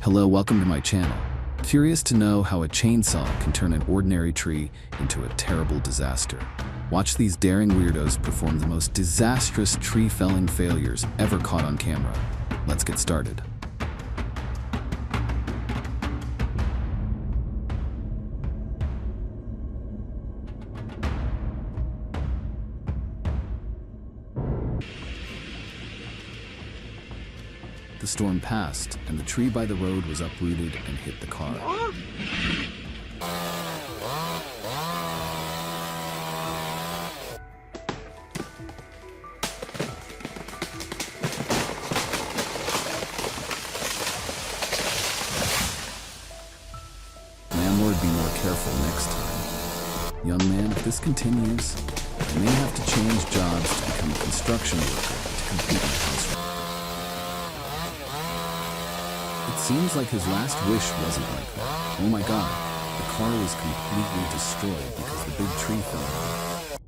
Hello, welcome to my channel. Curious to know how a chainsaw can turn an ordinary tree into a terrible disaster? Watch these daring weirdos perform the most disastrous tree felling failures ever caught on camera. Let's get started. The storm passed, and the tree by the road was uprooted and hit the car. Landlord, be more careful next time. Young man, if this continues, you may have to change jobs to become a construction worker to compete in the house. It seems like his last wish wasn't like that. Oh my god, the car was completely destroyed because the big tree fell down.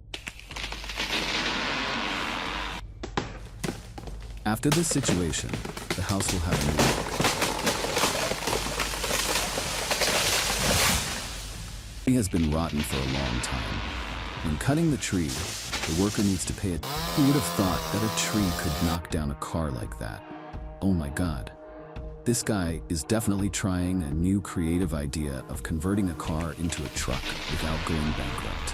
After this situation, the house will have a new look. The tree has been rotten for a long time. When cutting the tree, the worker needs to pay it. Who would have thought that a tree could knock down a car like that? Oh my god. This guy is definitely trying a new creative idea of converting a car into a truck without going bankrupt.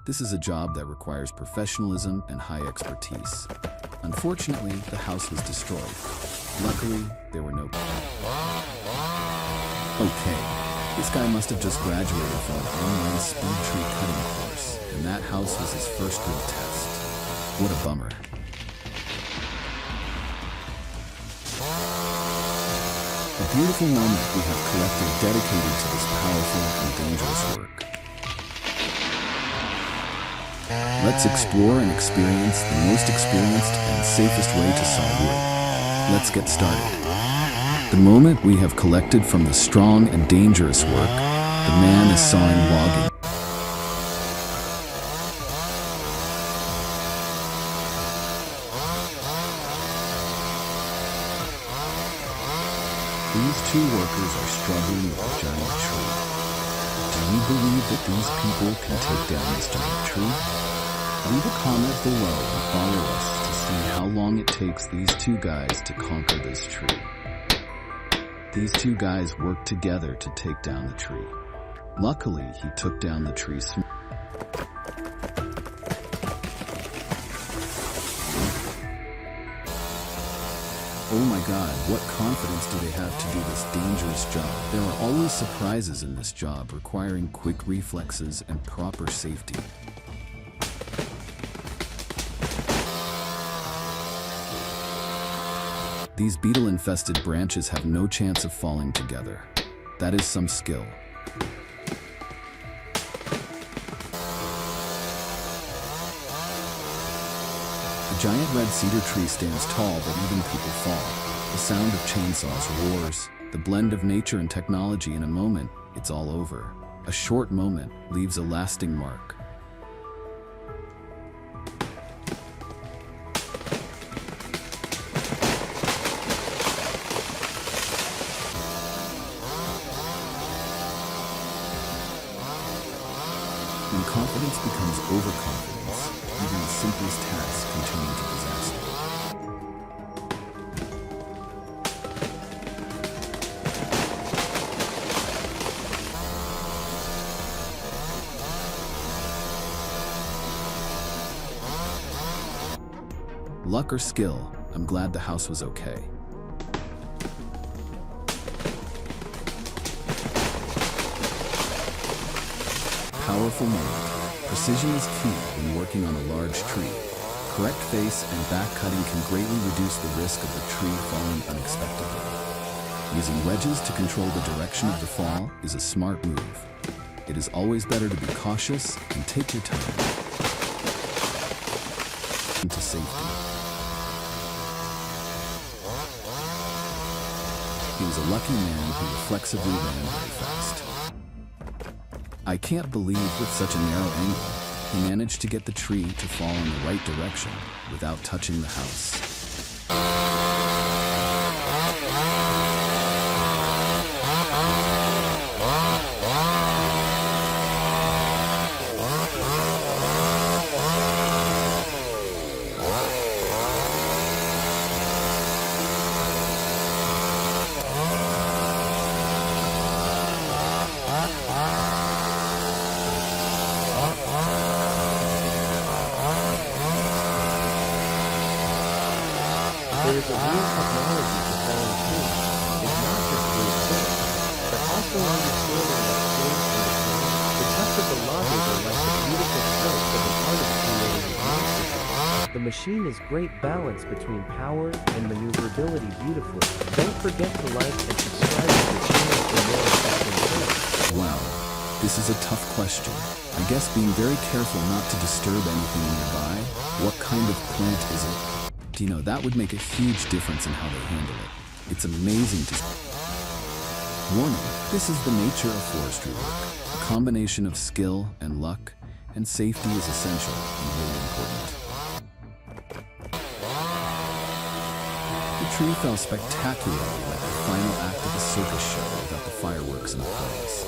This is a job that requires professionalism and high expertise. Unfortunately, the house was destroyed. Luckily, there were no... Okay, this guy must have just graduated from an online speed tree cutting course, and that house was his first real test. What a bummer. A beautiful moment we have collected dedicated to this powerful and dangerous work. Let's explore and experience the most experienced and safest way to saw wood. Let's get started. The moment we have collected from the strong and dangerous work, the man is sawing logging. These two workers are struggling with a giant tree. Do you believe that these people can take down this giant tree? Leave a comment below and follow us to see how long it takes these two guys to conquer this tree. These two guys worked together to take down the tree. Luckily, he took down the tree smoothly. Oh my god, what confidence do they have to do this dangerous job? There are always surprises in this job requiring quick reflexes and proper safety. These beetle-infested branches have no chance of falling together. That is some skill. The giant red cedar tree stands tall, but even people fall. The sound of chainsaws roars. The blend of nature and technology. In a moment, it's all over. A short moment leaves a lasting mark. When confidence becomes overconfidence, even the simplest tasks can turn into disaster. Luck or skill, I'm glad the house was okay. Powerful moment. Precision is key when working on a large tree. Correct face and back cutting can greatly reduce the risk of the tree falling unexpectedly. Using wedges to control the direction of the fall is a smart move. It is always better to be cautious and take your time. Into safety. He was a lucky man who reflexively ran very fast. I can't believe with such a narrow angle, he managed to get the tree to fall in the right direction without touching the house. The machine is great balance between power and maneuverability beautifully. Don't forget to like and subscribe to the channel for more interesting tips. Wow, this is a tough question. I guess being very careful not to disturb anything nearby. What kind of plant is it? Do you know, that would make a huge difference in how they handle it. It's amazing to... Warning, this is the nature of forestry work. A combination of skill and luck, and safety is essential and really important. The tree fell spectacularly like the final act of a circus show without the fireworks and applause.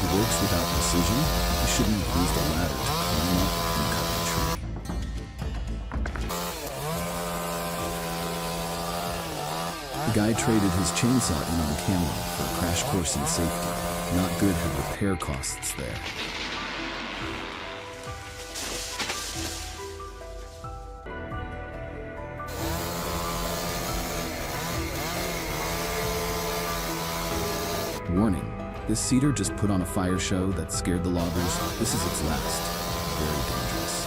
It works without precision. You shouldn't have used a ladder to climb up and cut the tree. The guy traded his chainsaw in on camera for a crash course in safety. Not good had repair costs there. Warning, this cedar just put on a fire show that scared the loggers. This is its last. Very dangerous.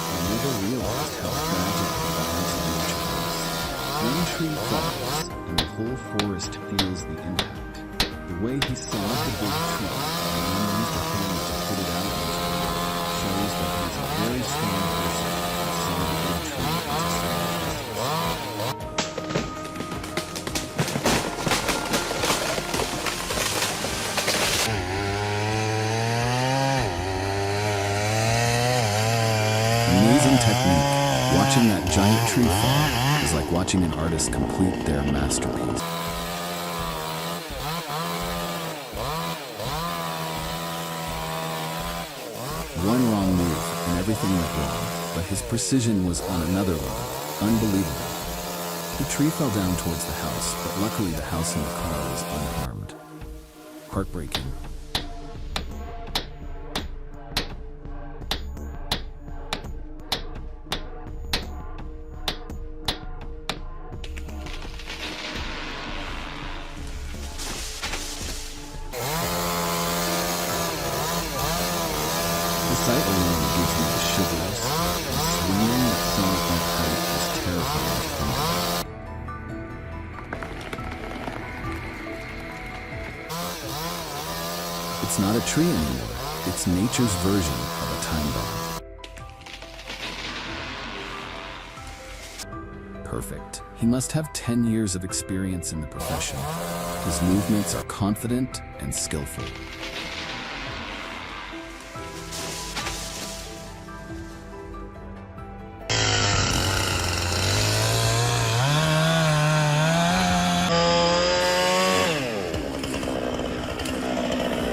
I never realized how fragile the balance of nature is. One tree falls, and the whole forest feels the impact. The way he sawed the big tree and then used a hammer to put it out into the air shows that he's a very strong person who sawed the big tree into small pieces. Amazing technique. Watching that giant tree fall is like watching an artist complete their masterpiece. One wrong move and everything went wrong, but his precision was on another level. Unbelievable. The tree fell down towards the house, but luckily the house and the car was unharmed. Heartbreaking. The sight alone gives me the shivers, and swinging at some point height is terrifying to think about. It's not a tree anymore. It's nature's version of a time bomb. Perfect. He must have 10 years of experience in the profession. His movements are confident and skillful.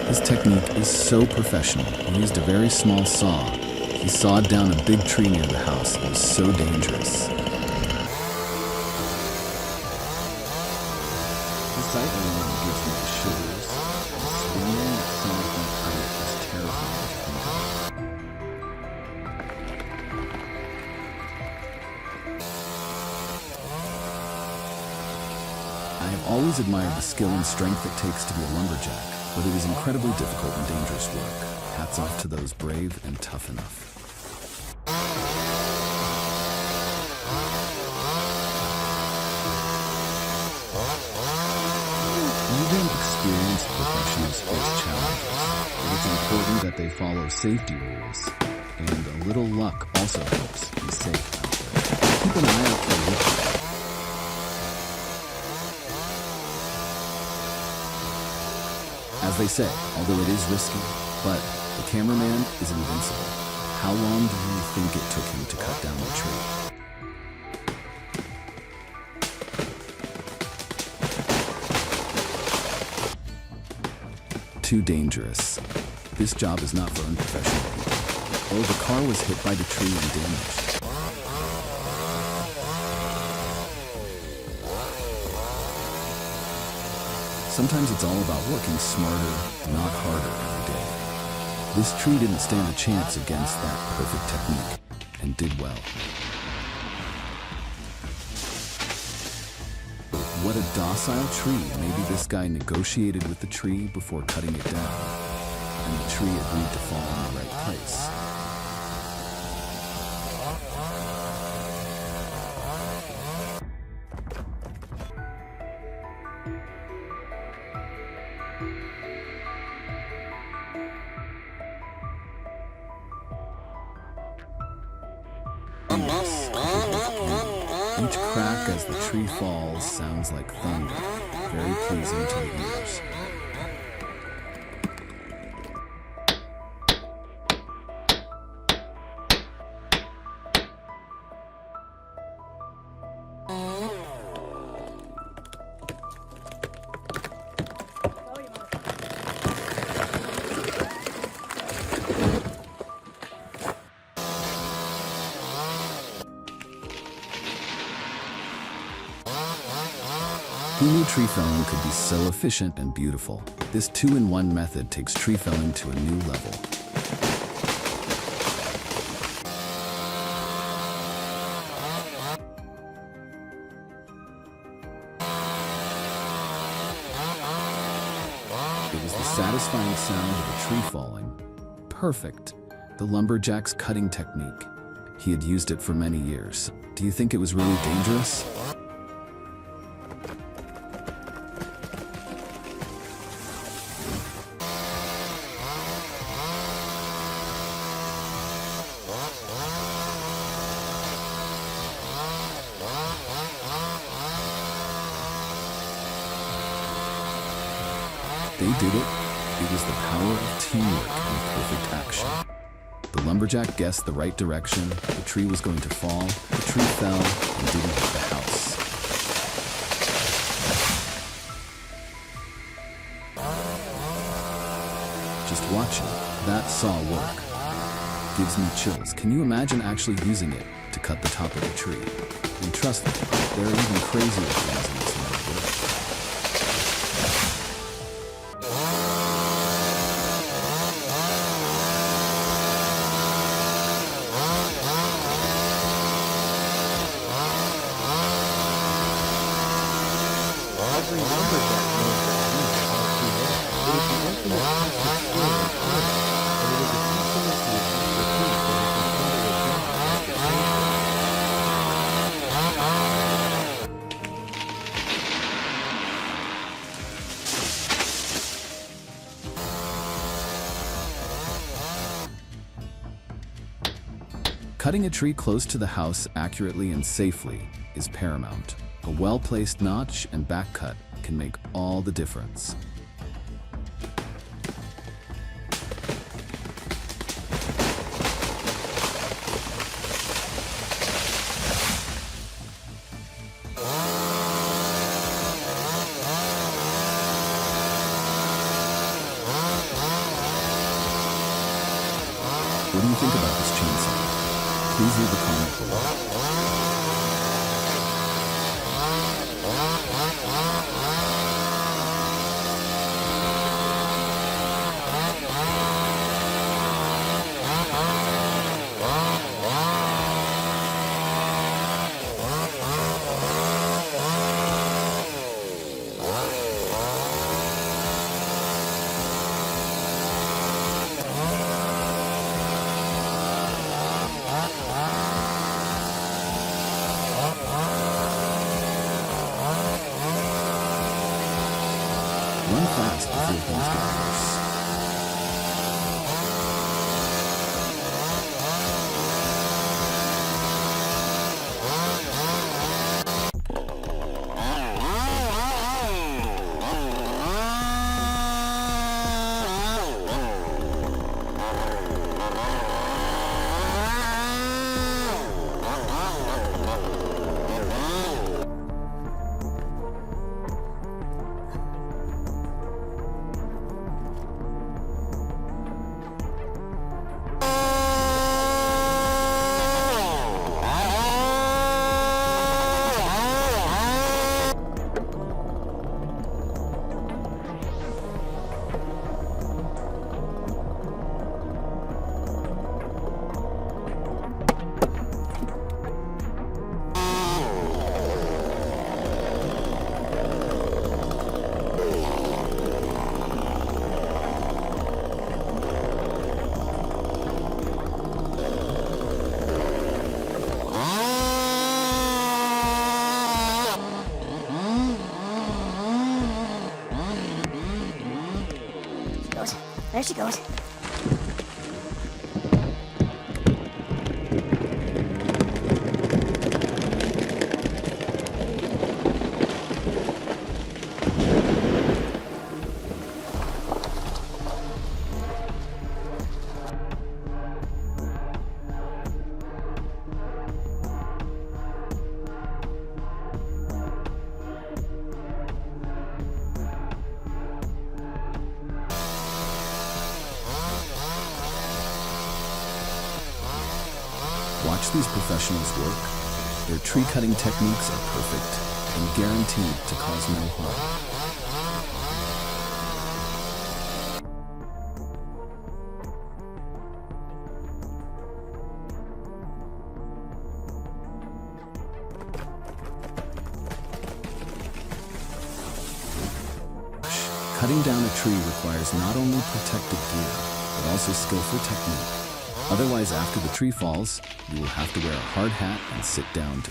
His technique is so professional. He used a very small saw. He sawed down a big tree near the house. It was so dangerous. The sight alone gives me the shivers. Swinging at some point height is terrifying to think about. I have always admired the skill and strength it takes to be a lumberjack. But it is incredibly difficult and dangerous work. Hats off to those brave and tough enough. Even experienced professionals face challenges. It is important that they follow safety rules. And a little luck also helps be safe out there. Keep an eye out for woodworking. As they say, although it is risky, but the cameraman is invincible. How long do you think it took him to cut down the tree? Too dangerous. This job is not for unprofessional people. Oh, the car was hit by the tree and damaged. Sometimes it's all about working smarter, not harder every day. This tree didn't stand a chance against that perfect technique, and did well. What a docile tree. Maybe this guy negotiated with the tree before cutting it down, and the tree agreed to fall in the right place. Each crack as the tree falls sounds like thunder, very pleasing to the ears. Who knew tree felling could be so efficient and beautiful? This two-in-one method takes tree felling to a new level. It was the satisfying sound of a tree falling. Perfect. The lumberjack's cutting technique. He had used it for many years. Do you think it was really dangerous? They did it. It was the power of teamwork and perfect action. The lumberjack guessed the right direction. The tree was going to fall. The tree fell and didn't hit the house. Just watching that saw work gives me chills. Can you imagine actually using it to cut the top of the tree? And trust me, there are even crazier things in this world. Every lumberjack knows that these are too long. It is the ultimate test of skill and courage, and it is a testament to its expertise that it can handle a job like a sailor. Cutting a tree close to the house accurately and safely is paramount. A well-placed notch and back cut can make all the difference. What do you think about this chainsaw? Please leave a comment below. Run fast before things get worse. There she goes. Watch these professionals work. Their tree cutting techniques are perfect and guaranteed to cause no harm. Cutting down a tree requires not only protective gear, but also skillful technique. Otherwise, after the tree falls, you will have to wear a hard hat and sit down to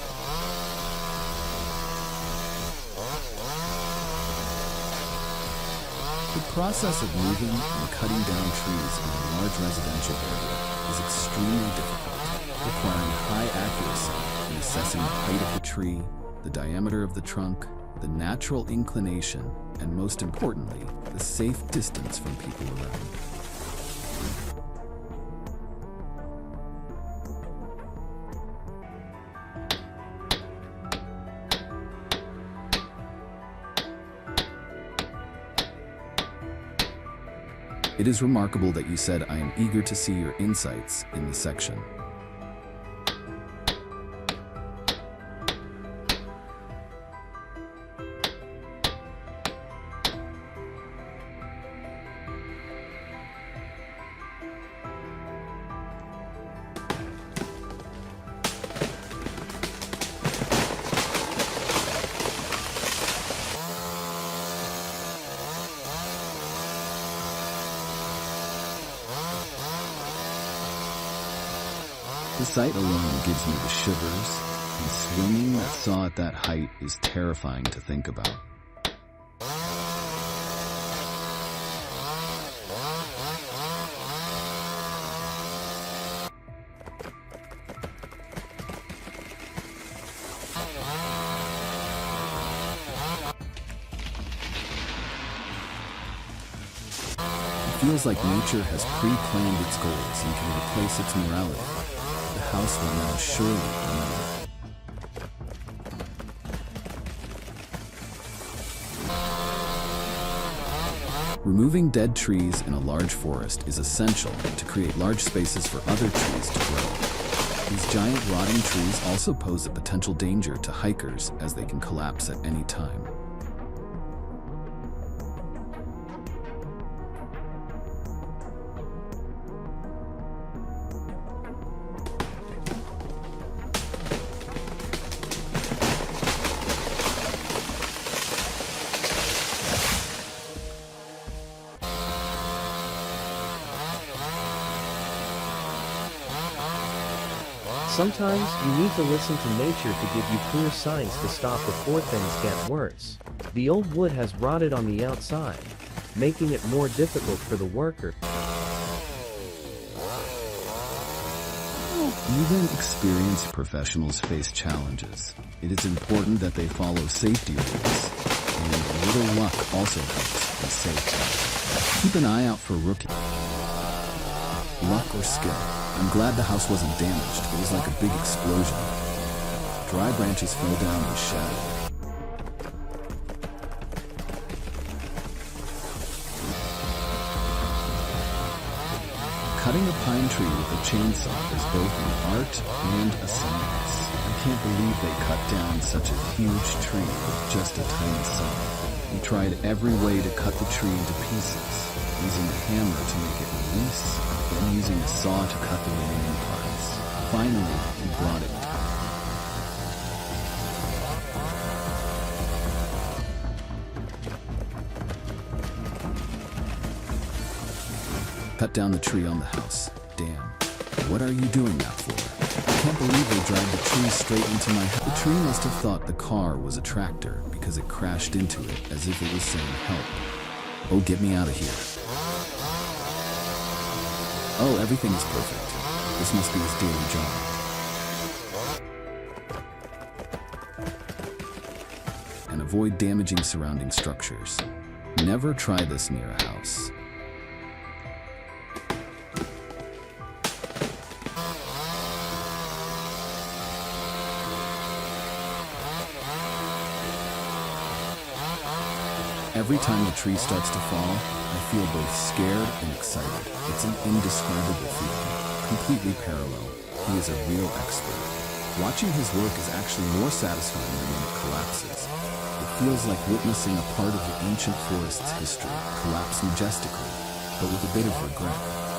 The process of moving and cutting down trees in a large residential area is extremely difficult, requiring high accuracy in assessing the height of the tree, the diameter of the trunk, the natural inclination, and most importantly, the safe distance from people around. It is remarkable that you said, "I am eager to see your insights" in the section. The sight alone gives me the shivers, and swinging that saw at that height is terrifying to think about. It feels like nature has pre-planned its goals and can replace its morality. The house will now surely remember. Removing dead trees in a large forest is essential to create large spaces for other trees to grow. These giant rotting trees also pose a potential danger to hikers as they can collapse at any time. Sometimes you need to listen to nature to give you clear signs to stop before things get worse. The old wood has rotted on the outside, making it more difficult for the worker. Even experienced professionals face challenges. It is important that they follow safety rules, and a little luck also helps in safety. Keep an eye out for rookie luck or skill. I'm glad the house wasn't damaged. It was like a big explosion. Dry branches fell down and shattered. Cutting a pine tree with a chainsaw is both an art and a science. I can't believe they cut down such a huge tree with just a tiny saw. We tried every way to cut the tree into pieces, using a hammer to make it release, then using a saw to cut the remaining parts. Finally, we brought it. Cut down the tree on the house. Damn. What are you doing that for? I can't believe they dragged the tree straight into my house. The tree must have thought the car was a tractor because it crashed into it as if it was saying help. Oh, get me out of here. Oh, everything is perfect. This must be his daily job. And avoid damaging surrounding structures. Never try this near a house. Every time the tree starts to fall, I feel both scared and excited. It's an indescribable feeling, completely parallel. He is a real expert. Watching his work is actually more satisfying than when it collapses. It feels like witnessing a part of the ancient forest's history collapse majestically, but with a bit of regret.